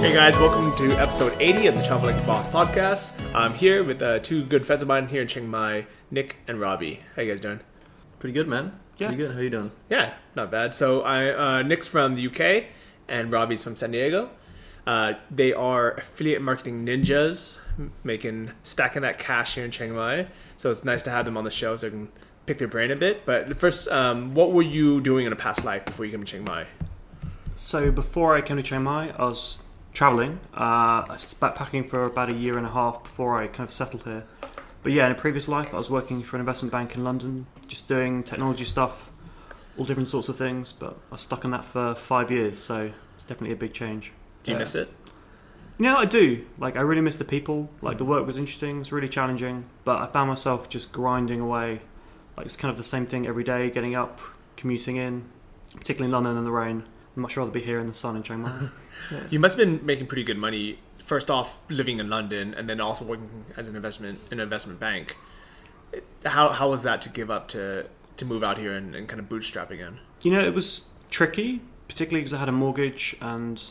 Hey guys, welcome to episode 80 of the Travel Like a Boss podcast. I'm here with two good friends of mine here in Chiang Mai, Nick and Robbie. How you guys doing? Pretty good, man. Yeah. Pretty good. How you doing? Yeah, not bad. So Nick's from the UK and Robbie's from San Diego. They are affiliate marketing ninjas, stacking that cash here in Chiang Mai. So it's nice to have them on the show so I can pick their brain a bit. But first, what were you doing in a past life before you came to Chiang Mai? So before I came to Chiang Mai, I was traveling. I was backpacking for about a year and a half before I kind of settled here. But yeah, in a previous life, I was working for an investment bank in London, just doing technology stuff, all different sorts of things. But I was stuck in that for 5 years, so it's definitely a big change. Do you miss it? Yeah, I do. Like, I really miss the people. Like, the work was interesting, it was really challenging, but I found myself just grinding away. Like, it's kind of the same thing every day, getting up, commuting in, particularly in London in the rain. I'd much rather be here in the sun in Chiang Mai. Yeah. You must have been making pretty good money. First off, living in London, and then also working as an investment bank. How was that to give up to move out here and kind of bootstrap again? You know, it was tricky, particularly because I had a mortgage and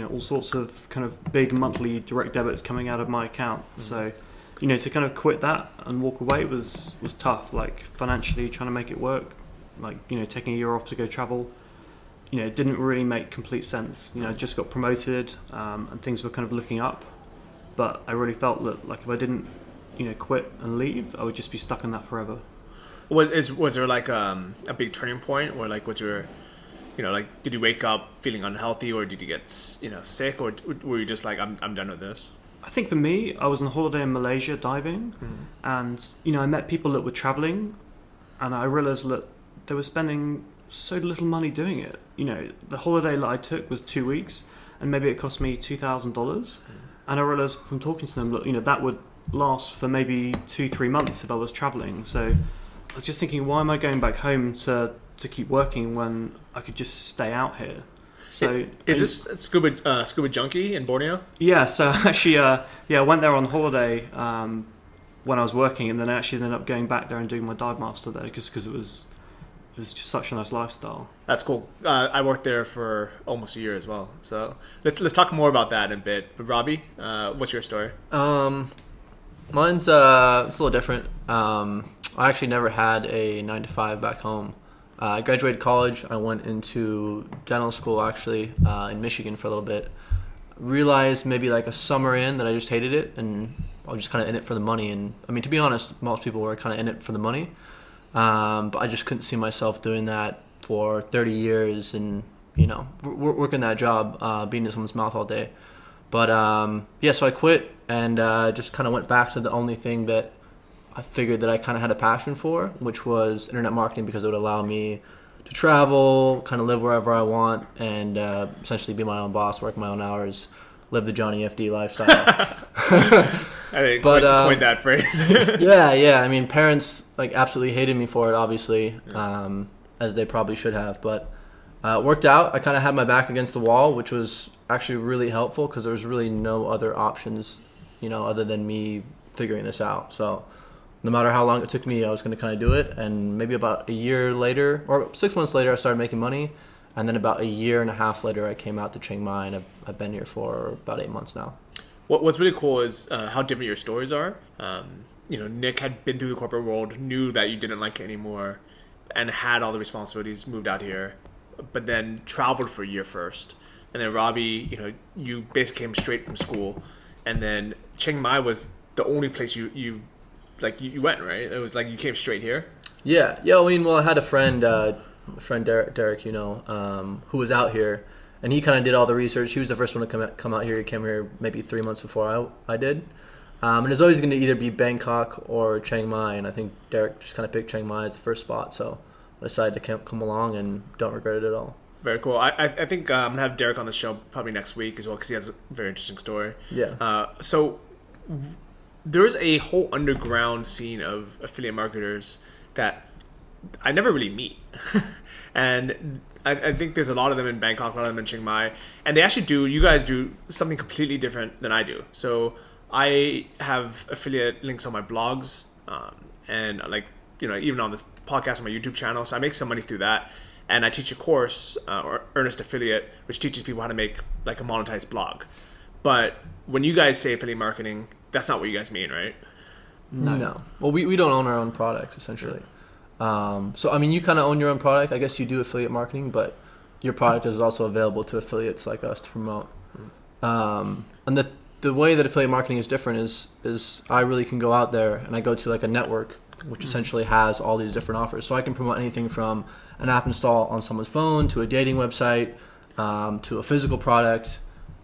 all sorts of kind of big monthly direct debits coming out of my account. Mm-hmm. So, to kind of quit that and walk away was tough. Like financially, trying to make it work. Like taking a year off to go travel. It didn't really make complete sense. I just got promoted and things were kind of looking up. But I really felt that like if I didn't, quit and leave, I would just be stuck in that forever. Was there like a big turning point where like was your, did you wake up feeling unhealthy or did you get, sick or were you just like, I'm done with this? I think for me, I was on holiday in Malaysia diving and, I met people that were traveling and I realized that they were spending so little money doing it. The holiday that I took was 2 weeks and maybe it cost me $2,000 and I realized from talking to them, look, that would last for maybe 2-3 months if I was traveling. So I was just thinking, why am I going back home to keep working when I could just stay out here? So is this scuba junkie in Borneo? Yeah, so actually I went there on holiday when I was working and then I actually ended up going back there and doing my dive master there just because it was just such a nice lifestyle. That's cool. I worked there for almost a year as well. So let's talk more about that in a bit. But Robbie, what's your story? Mine's it's a little different. I actually never had a 9-to-5 back home. I graduated college. I went into dental school actually in Michigan for a little bit. Realized maybe like a summer in that I just hated it and I was just kind of in it for the money. And I mean, to be honest, most people were kind of in it for the money. But I just couldn't see myself doing that for 30 years and, working that job, being in someone's mouth all day. But, so I quit and just kind of went back to the only thing that I figured that I kind of had a passion for, which was internet marketing because it would allow me to travel, kind of live wherever I want and essentially be my own boss, work my own hours, live the Johnny FD lifestyle. I didn't coin that phrase. Yeah. I mean, parents like absolutely hated me for it, obviously, as they probably should have. But it worked out. I kind of had my back against the wall, which was actually really helpful because there was really no other options, other than me figuring this out. So no matter how long it took me, I was going to kind of do it. And maybe about a year later, or 6 months later, I started making money. And then about a year and a half later, I came out to Chiang Mai, and I've been here for about 8 months now. What's really cool is how different your stories are. Nick had been through the corporate world, knew that you didn't like it anymore, and had all the responsibilities, moved out here, but then traveled for a year first. And then Robbie, you basically came straight from school, and then Chiang Mai was the only place you went, right? It was like you came straight here. Yeah. I mean, I had a friend Derek, who was out here. And he kind of did all the research. He was the first one to come out here. He came here maybe 3 months before I did. And it's always going to either be Bangkok or Chiang Mai. And I think Derek just kind of picked Chiang Mai as the first spot. So I decided to come along and don't regret it at all. Very cool. I think I'm going to have Derek on the show probably next week as well because he has a very interesting story. Yeah. So there's a whole underground scene of affiliate marketers that I never really meet. And I think there's a lot of them in Bangkok, a lot of them in Chiang Mai, and you guys do something completely different than I do. So I have affiliate links on my blogs, and even on this podcast on my YouTube channel. So I make some money through that. And I teach a course, or Earnest Affiliate, which teaches people how to make like a monetized blog. But when you guys say affiliate marketing, that's not what you guys mean, right? No. Well, we don't own our own products, essentially. So, I mean, you kind of own your own product. I guess you do affiliate marketing, but your product is also available to affiliates like us to promote. And the way that affiliate marketing is different is I really can go out there and I go to like a network, which essentially has all these different offers. So I can promote anything from an app install on someone's phone to a dating website to a physical product.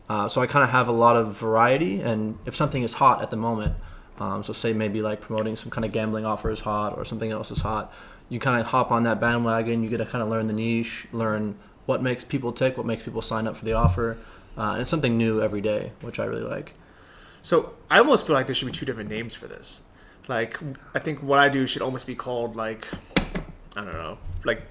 So I kind of have a lot of variety. And if something is hot at the moment, so say maybe like promoting some kind of gambling offer is hot or something else is hot, you kind of hop on that bandwagon. You get to kind of learn the niche, learn what makes people tick, what makes people sign up for the offer. And it's something new every day, which I really like. So I almost feel like there should be 2 different names for this. Like, I think what I do should almost be called like, I don't know, like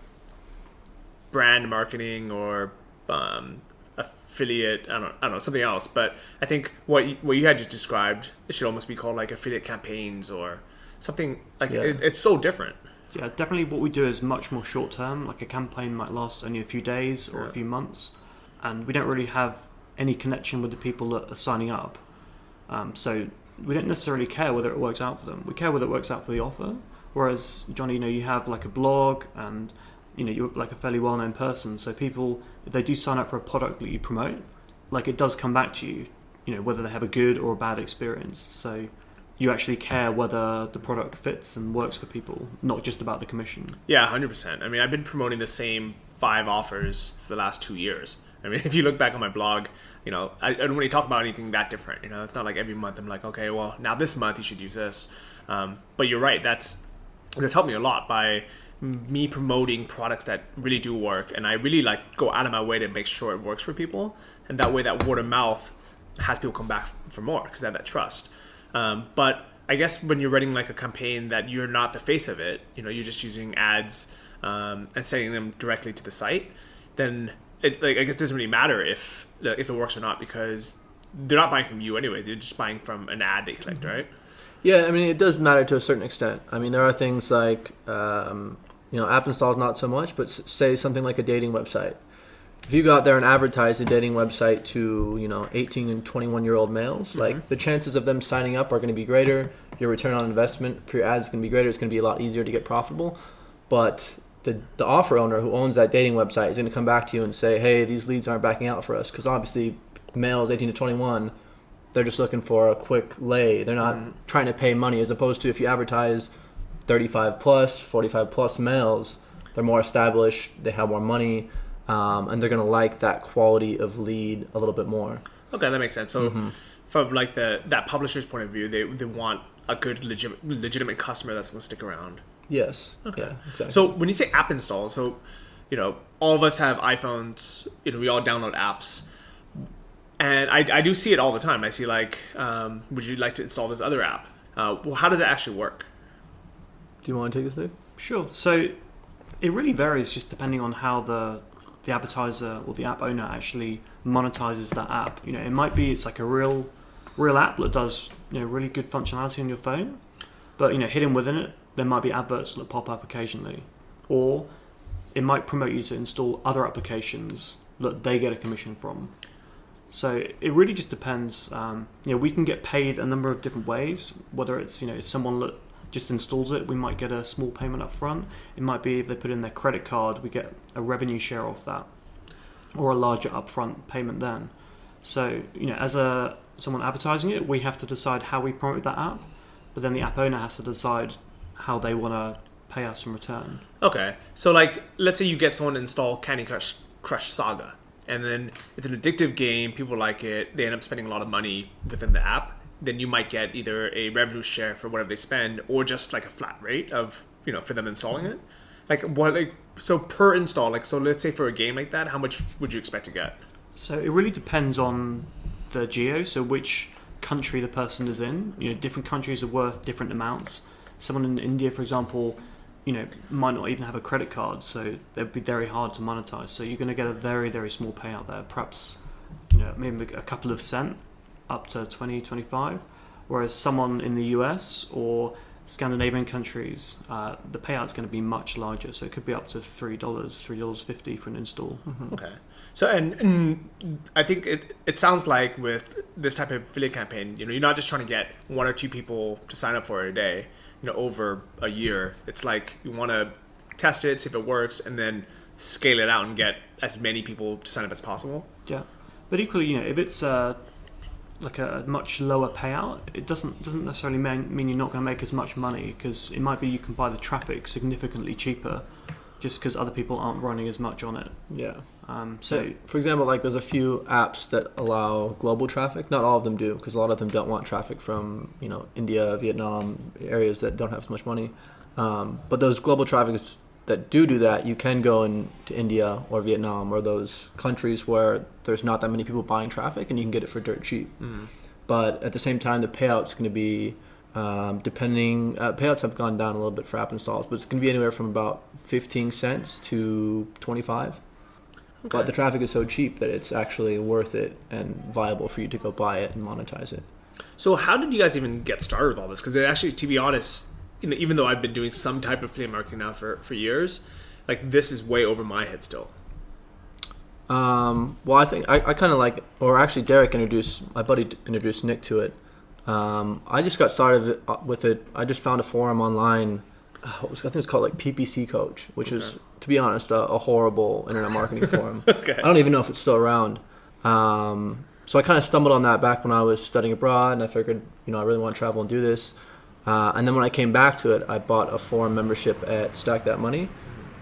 brand marketing or affiliate. I don't know, something else. But I think what you had just described, it should almost be called like affiliate campaigns or something like it's so different. Yeah, definitely what we do is much more short term. Like a campaign might last only a few days or a few months. And we don't really have any connection with the people that are signing up. So we don't necessarily care whether it works out for them. We care whether it works out for the offer. Whereas, Johnny, you have like a blog and, you're like a fairly well-known person. So people, if they do sign up for a product that you promote, like it does come back to you, whether they have a good or a bad experience. So you actually care whether the product fits and works for people, not just about the commission. Yeah, 100%. I mean, I've been promoting the same 5 offers for the last 2 years. I mean, if you look back on my blog, I don't really talk about anything that different. It's not like every month I'm like, okay, well, now this month you should use this. But you're right. That's helped me a lot by me promoting products that really do work. And I really go out of my way to make sure it works for people. And that way that word of mouth has people come back for more because they have that trust. But I guess when you're running like a campaign that you're not the face of it, you're just using ads and sending them directly to the site, then I guess it doesn't really matter if it works or not because they're not buying from you anyway. They're just buying from an ad they clicked, right? Yeah, I mean, it does matter to a certain extent. I mean, there are things like, app installs not so much, but say something like a dating website. If you go out there and advertise a dating website to, 18 and 21-year-old males, like the chances of them signing up are going to be greater. Your return on investment for your ads is going to be greater. It's going to be a lot easier to get profitable. But the offer owner who owns that dating website is going to come back to you and say, hey, these leads aren't backing out for us. Because obviously males 18 to 21, they're just looking for a quick lay. They're not trying to pay money, as opposed to if you advertise 35 plus, 45 plus males, they're more established, they have more money, and they're going to like that quality of lead a little bit more. Okay, that makes sense. So from like that publisher's point of view, they want a good legitimate customer that's going to stick around. Yes. Okay. Yeah, exactly. So when you say app install, so all of us have iPhones. We all download apps, and I do see it all the time. I see like, would you like to install this other app? Well, how does it actually work? Do you want to take this, Dave? Sure. So it really varies just depending on how the advertiser or the app owner actually monetizes that app. It might be it's like a real app that does really good functionality on your phone, but hidden within it there might be adverts that pop up occasionally, or it might promote you to install other applications that they get a commission from. So it really just depends. We can get paid a number of different ways, whether it's someone that just installs it, we might get a small payment up front. It might be if they put in their credit card, we get a revenue share off that, or a larger upfront payment then. So as someone advertising it, we have to decide how we promote that app, but then the app owner has to decide how they want to pay us in return. Okay, so let's say you get someone to install Candy Crush Saga, and then it's an addictive game, people like it, they end up spending a lot of money within the app, then you might get either a revenue share for whatever they spend, or just like a flat rate of for them installing it. So per install, so let's say for a game like that, how much would you expect to get? So it really depends on the geo, so which country the person is in. Different countries are worth different amounts. Someone in India, for example, might not even have a credit card, so they'd be very hard to monetize. So you're going to get a very, very small payout there, perhaps maybe a couple of cents up to 20, 25. Whereas someone in the US or Scandinavian countries, the payout's going to be much larger. So it could be up to $3.50 for an install. Okay. So, and I think it sounds like with this type of affiliate campaign, you're not just trying to get one or two people to sign up for it a day, over a year. It's like you want to test it, see if it works, and then scale it out and get as many people to sign up as possible. Yeah. But equally, if it's like a much lower payout, it doesn't necessarily mean you're not going to make as much money, because it might be you can buy the traffic significantly cheaper just because other people aren't running as much on it. Yeah. So, for example, like there's a few apps that allow global traffic. Not all of them do, because a lot of them don't want traffic from India, Vietnam, areas that don't have as much money. But those global traffics that do that, you can go into India or Vietnam or those countries where there's not that many people buying traffic, and you can get it for dirt cheap. But at the same time, the payout's going to be payouts have gone down a little bit for app installs, but it's going to be anywhere from about 15 cents to 25. Okay. But the traffic is so cheap that it's actually worth it and viable for you to go buy it and monetize it. So how did you guys even get started with all this? Because actually, to be honest, even though I've been doing some type of affiliate marketing now for years, like this is way over my head still. Well, I think I kind of like, or actually my buddy introduced Nick to it. I just got started with it. I just found a forum online. I think it's called like PPC Coach, which is, to be honest, a horrible internet marketing forum. Okay. I don't even know if it's still around. So I kind of stumbled on that back when I was studying abroad, and I figured, I really want to travel and do this. And then when I came back to it, I bought a forum membership at Stack That Money,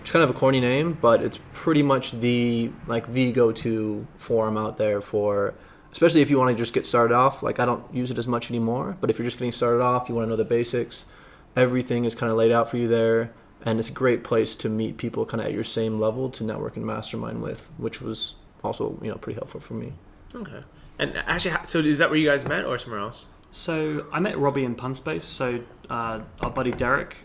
which is kind of a corny name, but it's pretty much the go-to forum out there for, especially if you want to just get started off. Like, I don't use it as much anymore, but if you're just getting started off, you want to know the basics, everything is kind of laid out for you there, and it's a great place to meet people kind of at your same level to network and mastermind with, which was also, pretty helpful for me. Okay. And actually, so is that where you guys met or somewhere else? So I met Robbie in Punspace. So our buddy Derek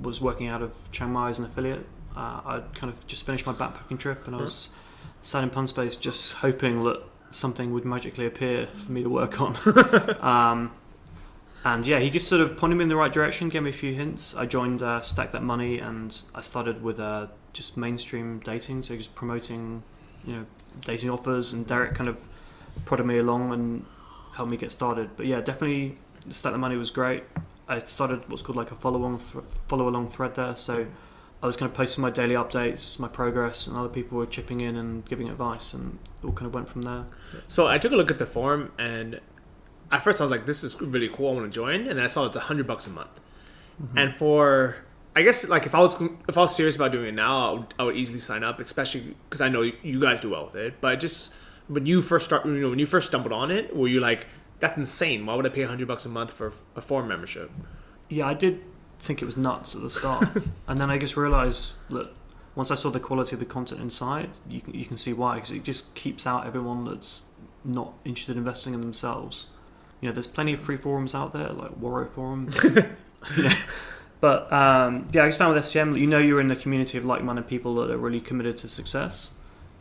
was working out of Chiang Mai as an affiliate. I kind of just finished my backpacking trip, and I was sat in Punspace just hoping that something would magically appear for me to work on. And yeah, he just sort of pointed me in the right direction, gave me a few hints. I joined Stack That Money, and I started with just mainstream dating, so just promoting, dating offers. And Derek kind of prodded me along and helped me get started. But yeah, definitely Stack That Money was great. I started what's called like a follow along thread there. So I was kind of posting my daily updates, my progress, and other people were chipping in and giving advice, and it all kind of went from there. So I took a look at the forum, and at first I was like, this is really cool, I want to join. And then I saw it's $100 a month. And for, I guess, like if I was serious about doing it now, I would easily sign up, especially because I know you guys do well with it. But just when you first stumbled on it, were you like, that's insane, why would I pay $100 a month for a forum membership? Yeah, I did think it was nuts at the start. And then I just realized that once I saw the quality of the content inside, you can see why, because it just keeps out everyone that's not interested in investing in themselves. There's plenty of free forums out there, like Warrow Forum. But I just found with SCM, you're in a community of like-minded people that are really committed to success,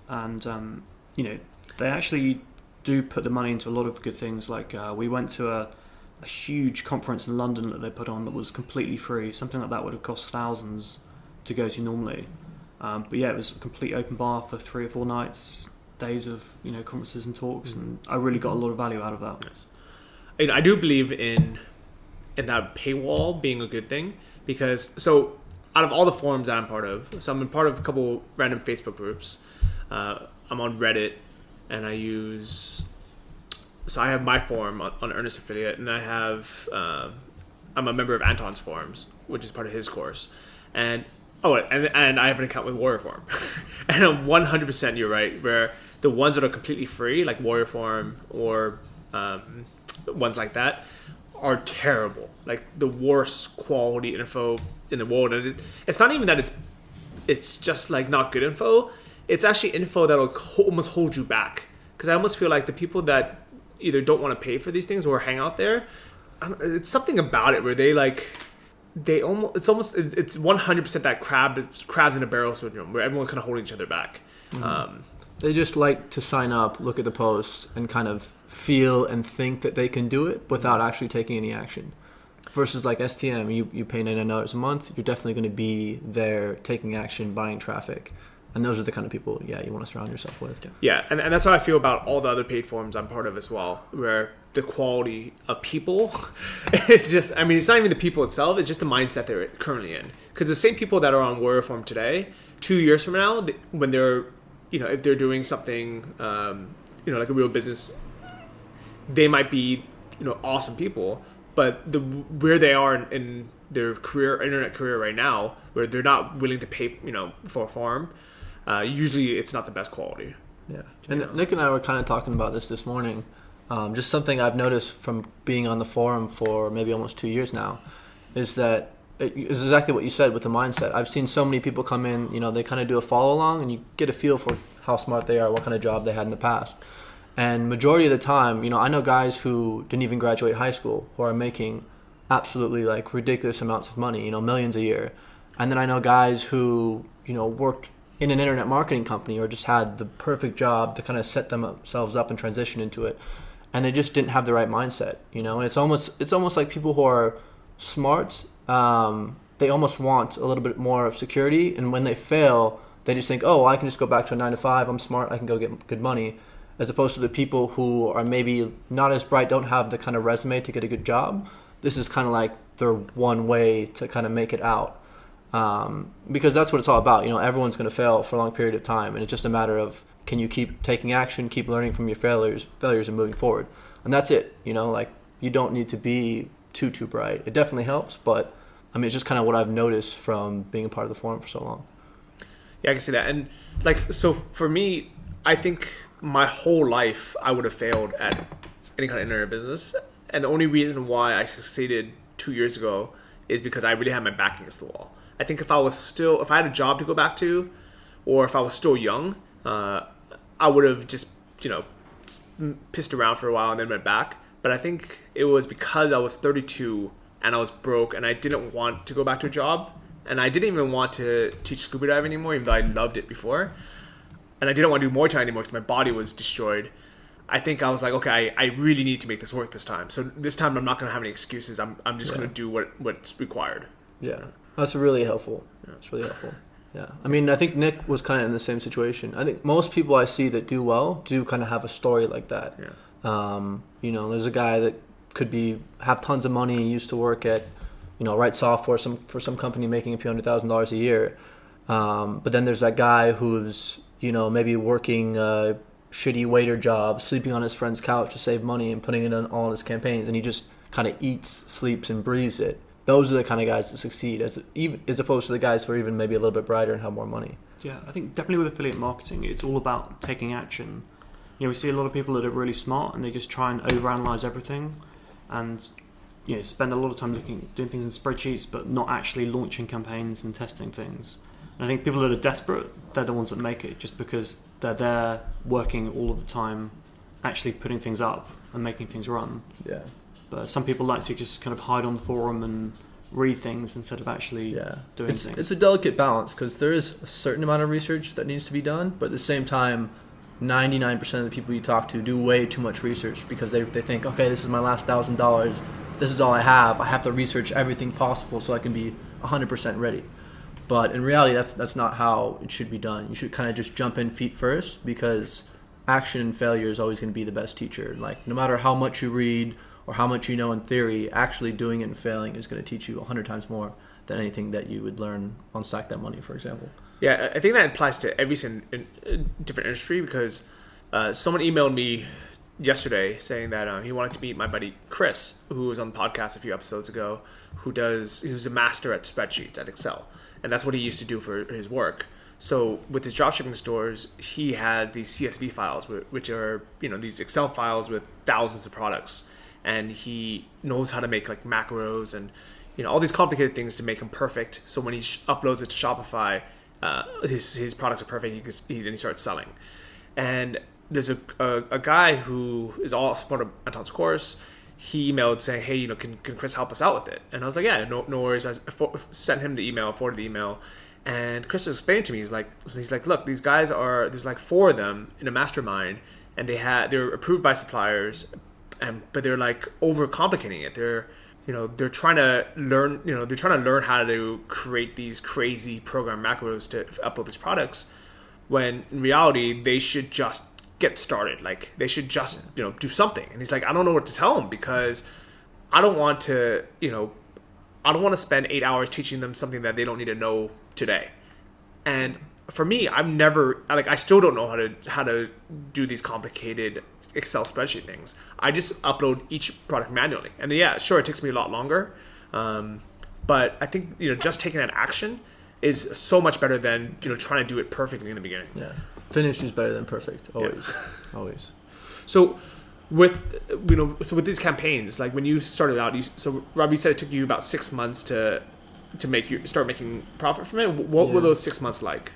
and they actually do put the money into a lot of good things. Like we went to a huge conference in London that they put on that was completely free. Something like that would have cost thousands to go to normally. But yeah, it was a complete open bar for 3 or 4 nights, days of conferences and talks, and I really got a lot of value out of that. Yes. I do believe in that paywall being a good thing, because so out of all the forums that I'm part of, so I'm part of a couple random Facebook groups. I'm on Reddit, and I have my forum on Earnest Affiliate, and I'm a member of Anton's forums, which is part of his course, and I have an account with Warrior Forum. And 100% you're right, where the ones that are completely free, like Warrior Forum or ones like that, are terrible. Like the worst quality info in the world. And it's not even that it's just like not good info. It's actually info that'll almost hold you back. Because I almost feel like the people that either don't want to pay for these things or hang out there, it's something about it where it's 100% that crabs in a barrel syndrome, where everyone's kind of holding each other back. Mm-hmm. They just like to sign up, look at the posts, and kind of feel and think that they can do it without actually taking any action. Versus like STM, you pay $99 a month, you're definitely going to be there taking action, buying traffic. And those are the kind of people, you want to surround yourself with. Yeah, and that's how I feel about all the other paid forums I'm part of as well, where the quality of people is just, I mean, it's not even the people itself, it's just the mindset they're currently in. Because the same people that are on Warrior Forum today, 2 years from now, when they're, if they're doing something, like a real business, they might be, awesome people, but where they are in their internet career right now, where they're not willing to pay, for a forum, usually it's not the best quality. Yeah. And Nick and I were kind of talking about this morning. Just something I've noticed from being on the forum for maybe almost 2 years now is that it is exactly what you said with the mindset. I've seen so many people come in, they kind of do a follow along and you get a feel for how smart they are, what kind of job they had in the past. And majority of the time, I know guys who didn't even graduate high school who are making absolutely like ridiculous amounts of money, millions a year. And then I know guys who, worked in an internet marketing company or just had the perfect job to kind of set themselves up and transition into it. And they just didn't have the right mindset, And it's almost like people who are smart, they almost want a little bit more of security. And when they fail, they just think, oh, I can just go back to a 9-to-5. I'm smart. I can go get good money. As opposed to the people who are maybe not as bright, don't have the kind of resume to get a good job. This is kind of like their one way to kind of make it out. Because that's what it's all about. Everyone's going to fail for a long period of time. And it's just a matter of, can you keep taking action, keep learning from your failures and moving forward. And that's it. Like you don't need to be too bright. It definitely helps, but I mean, it's just kind of what I've noticed from being a part of the forum for so long. Yeah, I can see that. And like, so for me, I think my whole life I would have failed at any kind of internet business. And the only reason why I succeeded 2 years ago is because I really had my back against the wall. I think if I had a job to go back to, or if I was still young, I would have just, pissed around for a while and then went back. But I think it was because I was 32 and I was broke and I didn't want to go back to a job. And I didn't even want to teach scuba diving anymore, even though I loved it before. And I didn't want to do Muay Thai anymore because my body was destroyed. I think I was like, okay, I really need to make this work this time. So this time I'm not going to have any excuses. I'm just going to do what's required. Yeah, that's really helpful. It's really helpful. Yeah, I mean, I think Nick was kind of in the same situation. I think most people I see that do well do kind of have a story like that. Yeah. There's a guy that could have tons of money, used to work at, write software for some company making a few $100,000 a year. But then there's that guy who's, maybe working a shitty waiter job, sleeping on his friend's couch to save money and putting it on all his campaigns, and he just kind of eats, sleeps, and breathes it. Those are the kind of guys that succeed, as opposed to the guys who are even maybe a little bit brighter and have more money. Yeah, I think definitely with affiliate marketing, it's all about taking action. We see a lot of people that are really smart and they just try and overanalyze everything, and spend a lot of time doing things in spreadsheets, but not actually launching campaigns and testing things. And I think people that are desperate, they're the ones that make it, just because they're there working all of the time, actually putting things up and making things run. Yeah. But some people like to just kind of hide on the forum and read things instead of actually doing things. It's a delicate balance because there is a certain amount of research that needs to be done, but at the same time, 99% of the people you talk to do way too much research because they think, okay, this is my last $1,000, this is all I have to research everything possible so I can be 100% ready. But in reality, that's not how it should be done. You should kind of just jump in feet first, because action and failure is always going to be the best teacher. Like, no matter how much you read or how much you know in theory, actually doing it and failing is going to teach you 100 times more than anything that you would learn on Stack That Money, for example. Yeah, I think that applies to every different industry, because someone emailed me yesterday saying that he wanted to meet my buddy Chris, who was on the podcast a few episodes ago, who's a master at spreadsheets, at Excel. And that's what he used to do for his work. So with his dropshipping stores, he has these CSV files, which are, these Excel files with thousands of products. And he knows how to make like macros and, all these complicated things to make them perfect. So when he uploads it to Shopify, his products are perfect. Then he starts selling. And there's a guy who is also part of Anton's course. He emailed saying, hey, can Chris help us out with it? And I was like, yeah, no worries. I sent him the email, forwarded the email. And Chris explained to me, he's like, look, these guys there's like 4 of them in a mastermind, and they're approved by suppliers, but they're like overcomplicating it. they're trying to learn how to create these crazy program macros to upload these products, when in reality they should just get started. Like they should just do something. And he's like, I don't know what to tell them, because I don't want to spend 8 hours teaching them something that they don't need to know today. And for me, I still don't know how to do these complicated Excel spreadsheet things. I just upload each product manually. And yeah, sure, it takes me a lot longer. But I think, just taking that action is so much better than, trying to do it perfectly in the beginning. Yeah. Finish is better than perfect. Always. Yeah. Always. So with these campaigns, like when you started out, so Robbie said it took you about 6 months to start making profit from it. What were those 6 months like?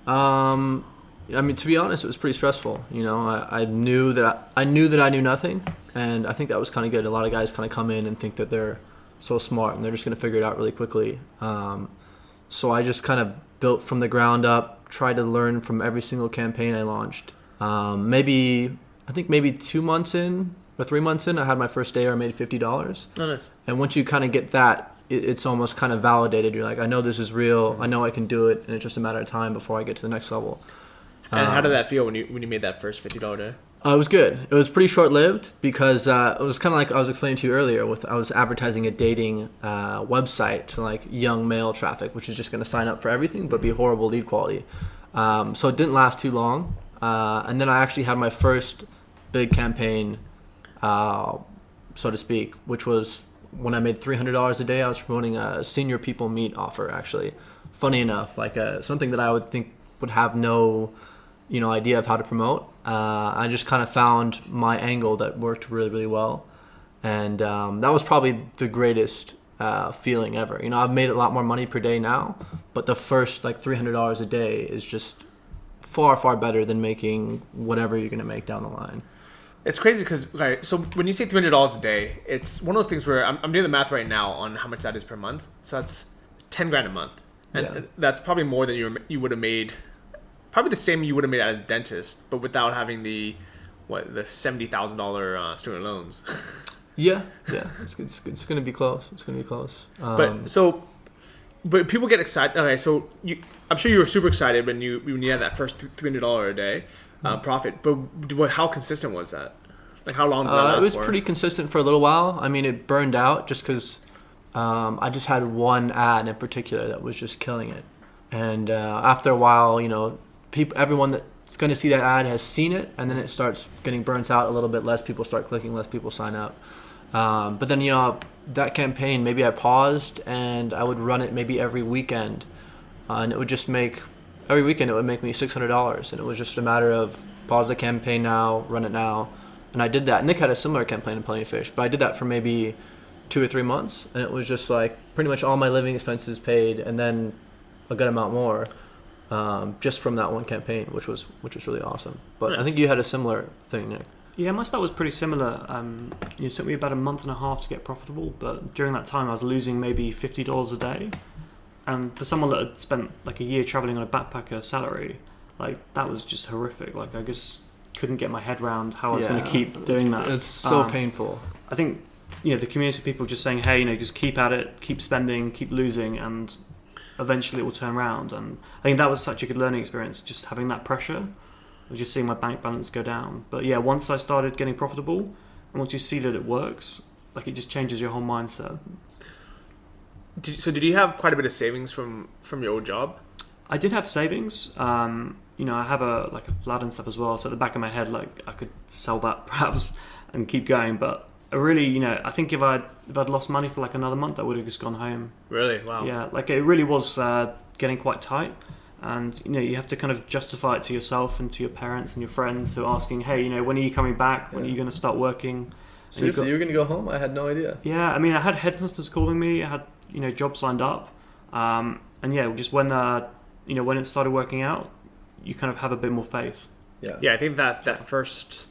I mean, to be honest, it was pretty stressful. I knew that I knew nothing, and I think that was kind of good. A lot of guys kind of come in and think that they're so smart and they're just going to figure it out really quickly. So I just kind of built from the ground up, tried to learn from every single campaign I launched. Maybe 2 months in or 3 months in, I had my first day where I made $50. Oh, nice. And once you kind of get that, it's almost kind of validated. You're like, I know this is real. I know I can do it, and it's just a matter of time before I get to the next level. And how did that feel when you made that first $50 day? It was good. It was pretty short-lived because it was kind of like I was explaining to you earlier. I was advertising a dating website to like young male traffic, which is just going to sign up for everything but be horrible lead quality. So it didn't last too long. And then I actually had my first big campaign, so to speak, which was when I made $300 a day. I was promoting a senior people meet offer, actually. Funny enough, like something that I would think would have no idea of how to promote. I just kind of found my angle that worked really, really well. And that was probably the greatest feeling ever. I've made a lot more money per day now, but the first like $300 a day is just far, far better than making whatever you're going to make down the line. It's crazy because, so when you say $300 a day, it's one of those things where I'm doing the math right now on how much that is per month. So that's $10,000 a month. And that's probably more than you would have made, probably the same you would have made as a dentist, but without having the $70,000 student loans. Yeah. It's going to be close. It's going to be close. But people get excited. Okay, so I'm sure you were super excited when you had that first $300 a day profit. But how consistent was that? Like how long did that last it was for? pretty consistent for a little while. I mean, it burned out just because I just had one ad in particular that was just killing it. And after a while, everyone that's going to see that ad has seen it, and then it starts getting burnt out a little bit. Less people start clicking, less people sign up. But then, that campaign, maybe I paused and I would run it maybe every weekend. And it would just every weekend it would make me $600. And it was just a matter of pause the campaign now, run it now. And I did that. Nick had a similar campaign in Plenty of Fish, but I did that for maybe 2 or 3 months. And it was just like pretty much all my living expenses paid and then a good amount more just from that one campaign, which was really awesome. But nice. I think you had a similar thing, Nick. Yeah, my start was pretty similar. It took me about a month and a half to get profitable, but during that time I was losing maybe $50 a day. And for someone that had spent like a year traveling on a backpacker salary, like that was just horrific. Like I just couldn't get my head around how I was going to keep doing that. It's so painful. I think the community of people just saying, hey, just keep at it, keep spending, keep losing, and eventually it will turn around. And I think that was such a good learning experience, just having that pressure. Just seeing my bank balance go down. But yeah, once I started getting profitable, and once you see that it works, like it just changes your whole mindset. Did you have quite a bit of savings from your old job? I did have savings. I have a flat and stuff as well. So at the back of my head, like I could sell that perhaps and keep going. But I really, I think if I'd lost money for like another month, I would have just gone home. Really? Wow. Yeah, like it really was getting quite tight. And you have to kind of justify it to yourself and to your parents and your friends who are asking, hey, when are you coming back? When are you going to start working? Seriously, you were going to go home? I had no idea. Yeah, I mean, I had headhunters calling me. I had jobs lined up, and yeah, just when when it started working out, you kind of have a bit more faith. Yeah. I think that first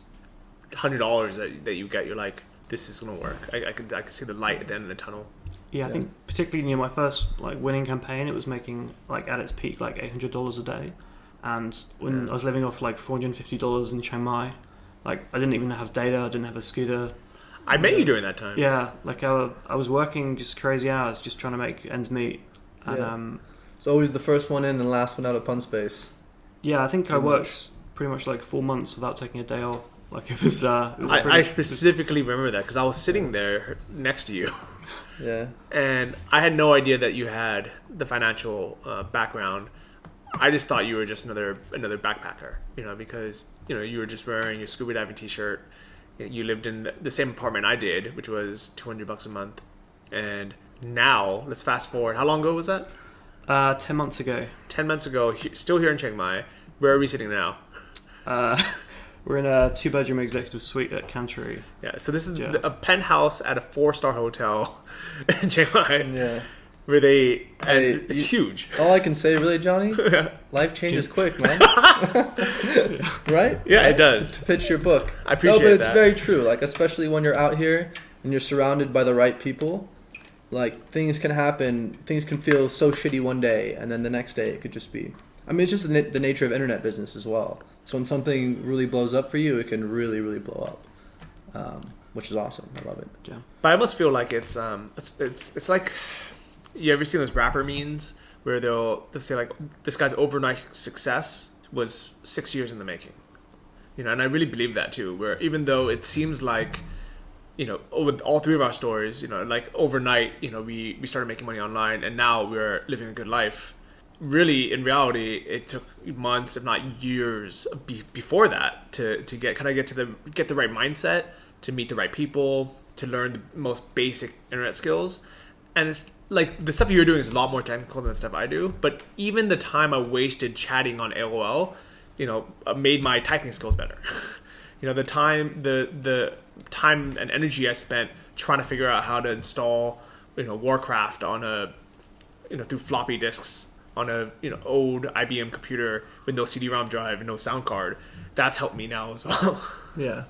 $100 that you get, you're like, this is going to work. I could see the light at the end of the tunnel. Yeah, I think particularly my first winning campaign, it was making at its peak $800 a day, and when I was living off $450 in Chiang Mai, I didn't even have data, I didn't have a scooter. I met you during that time. Yeah, like I was working just crazy hours, just trying to make ends meet. And it's always the first one in and last one out of Pun Space. yeah, I think I worked pretty much like 4 months without taking a day off. Like it was. I specifically remember that because I was sitting there next to you. Yeah. And I had no idea that you had the financial background. I just thought you were just another backpacker, because you were just wearing your scuba diving T-shirt. You lived in the same apartment I did, which was $200 a month. And now, let's fast forward. How long ago was that? 10 months ago. 10 months ago, still here in Chiang Mai. Where are we sitting now? We're in a 2-bedroom executive suite at Canterbury. Yeah, so this is a penthouse at a 4-star hotel in Chiang Mai. Yeah. Where it's huge. All I can say, really, Johnny, life changes quick, man. Right? Yeah, it does. Just to pitch your book. I appreciate that. No, but it's very true. Like, especially when you're out here and you're surrounded by the right people, like, things can happen. Things can feel so shitty one day, and then the next day it could just be... I mean, it's just the nature of internet business as well. So when something really blows up for you, it can really, really blow up, which is awesome. I love it. Yeah. But I almost feel like it's like... You ever seen those rapper memes where they'll say like, this guy's overnight success was 6 years in the making, and I really believe that too. Where even though it seems like, with all 3 of our stories, like overnight, we started making money online and now we're living a good life. Really, in reality, it took months, if not years, before that to get the right mindset, to meet the right people, to learn the most basic internet skills, and it's. Like, the stuff you're doing is a lot more technical than the stuff I do. But even the time I wasted chatting on AOL, made my typing skills better. The time and energy I spent trying to figure out how to install, Warcraft on through floppy disks on a, old IBM computer with no CD-ROM drive and no sound card. That's helped me now as well. Yeah.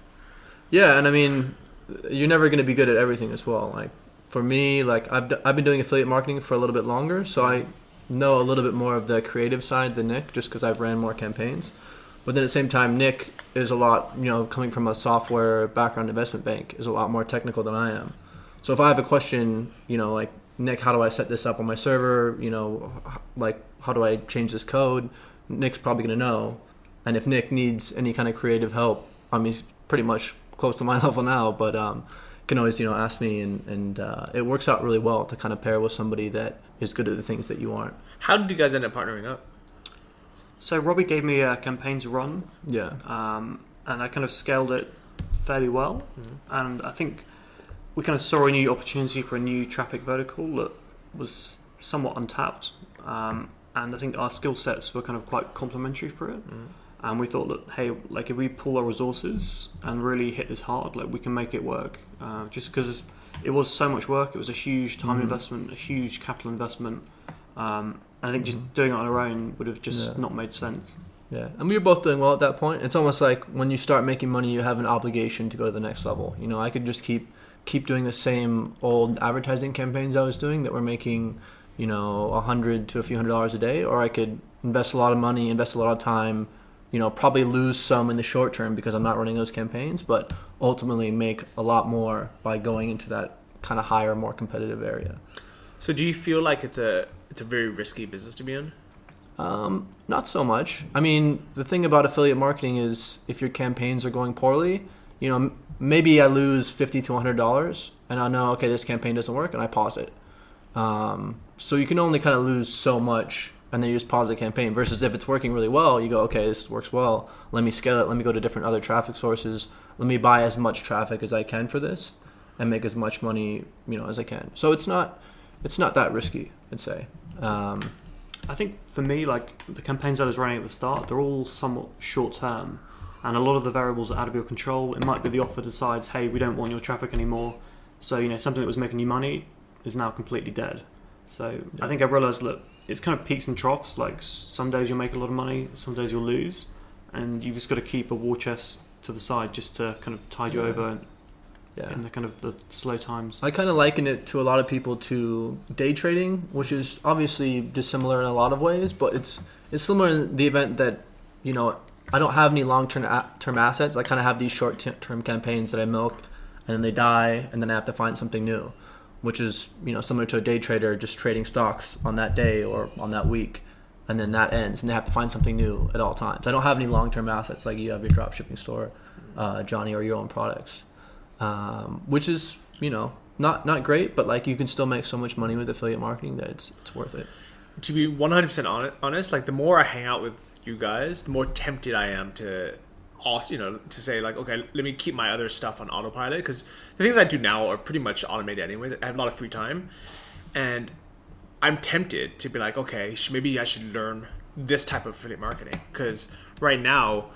Yeah, and I mean, you're never going to be good at everything as well. Like, for me, like I've been doing affiliate marketing for a little bit longer, so I know a little bit more of the creative side than Nick, just because I've ran more campaigns. But then at the same time, Nick is a lot, coming from a software background investment bank, is a lot more technical than I am. So if I have a question, like, Nick, how do I set this up on my server? Like, how do I change this code? Nick's probably going to know. And if Nick needs any kind of creative help, he's pretty much close to my level now, but can always ask me, and it works out really well to kind of pair with somebody that is good at the things that you aren't. How did you guys end up partnering up? So Robbie gave me a campaign to run, and I kind of scaled it fairly well, and I think we kind of saw a new opportunity for a new traffic vertical that was somewhat untapped, and I think our skill sets were kind of quite complementary for it. And we thought that, hey, like, if we pull our resources and really hit this hard, like, we can make it work. Just because it was so much work, it was a huge time investment, a huge capital investment. And I think just doing it on our own would have just not made sense. Yeah, and we were both doing well at that point. It's almost like when you start making money, you have an obligation to go to the next level. I could just keep doing the same old advertising campaigns I was doing that were making, $100 to a few $100 a day, or I could invest a lot of money, invest a lot of time, probably lose some in the short term because I'm not running those campaigns, but ultimately make a lot more by going into that kind of higher, more competitive area. So do you feel like it's a very risky business to be in? Not so much. I mean, the thing about affiliate marketing is if your campaigns are going poorly, maybe I lose $50 to $100 and I know, okay, this campaign doesn't work, and I pause it. So you can only kind of lose so much, and then you just pause the campaign, versus if it's working really well, you go, okay, this works well, let me scale it, let me go to different other traffic sources, let me buy as much traffic as I can for this and make as much money, as I can. So it's not that risky, I'd say. I think for me, like, the campaigns I was running at the start, they're all somewhat short term, and a lot of the variables are out of your control. It might be the offer decides, hey, we don't want your traffic anymore, so something that was making you money is now completely dead. So I think I've realized that it's kind of peaks and troughs. Like, some days you'll make a lot of money, some days you'll lose, and you've just got to keep a war chest to the side just to kind of tide you over in the kind of the slow times. I kind of liken it to a lot of people to day trading, which is obviously dissimilar in a lot of ways, but it's similar in the event that I don't have any long-term assets. I kind of have these short-term campaigns that I milk and then they die, and then I have to find something new, which is, you know, similar to a day trader just trading stocks on that day or on that week, and then that ends, and they have to find something new at all times. I don't have any long-term assets like you have your drop shipping store, Johnny, or your own products, which is, you know, not great, but like you can still make so much money with affiliate marketing that it's worth it. To be 100% honest, like the more I hang out with you guys, the more tempted I am to also, you know, to say like, okay, let me keep my other stuff on autopilot, because the things I do now are pretty much automated anyways. I have a lot of free time, and I'm tempted to be like, okay, maybe I should learn this type of affiliate marketing, because right now,